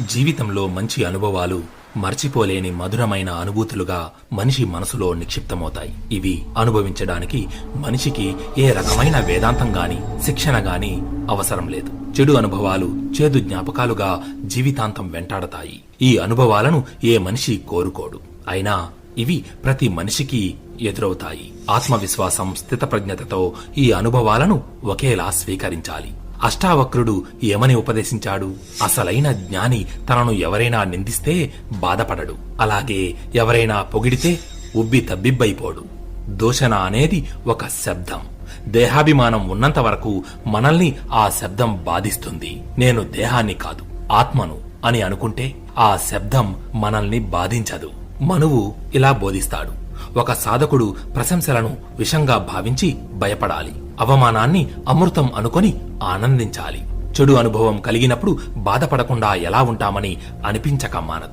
జీవితంలో మంచి అనుభవాలు మర్చిపోలేని మధురమైన అనుభూతులుగా మనిషి మనసులో నిక్షిప్తమవుతాయి. ఇవి అనుభవించడానికి మనిషికి ఏ రకమైన వేదాంతం గాని శిక్షణ గాని అవసరం లేదు. చెడు అనుభవాలు చేదు జ్ఞాపకాలుగా జీవితాంతం వెంటాడతాయి. ఈ అనుభవాలను ఏ మనిషి కోరుకోడు. అయినా ఇవి ప్రతి మనిషికి ఎదురవుతాయి. ఆత్మవిశ్వాసం, స్థితప్రజ్ఞతతో ఈ అనుభవాలను ఒకేలా స్వీకరించాలి. అష్టావక్రుడు ఏమని ఉపదేశించాడు? అసలైన జ్ఞాని తనను ఎవరైనా నిందిస్తే బాధపడడు, అలాగే ఎవరైనా పొగిడితే ఉబ్బి తబ్బిబ్బైపోడు. దూషణ అనేది ఒక శబ్దం. దేహాభిమానం ఉన్నంత వరకు మనల్ని ఆ శబ్దం బాధిస్తుంది. నేను దేహాన్ని కాదు ఆత్మను అని అనుకుంటే ఆ శబ్దం మనల్ని బాధించదు. మనువు ఇలా బోధిస్తాడు: ఒక సాధకుడు ప్రశంసలను విషంగా భావించి భయపడాలి, అవమానాన్ని అమృతం అనుకొని ఆనందించాలి. చెడు అనుభవం కలిగినప్పుడు బాధపడకుండా ఎలా ఉంటామని అనిపించక మానదు.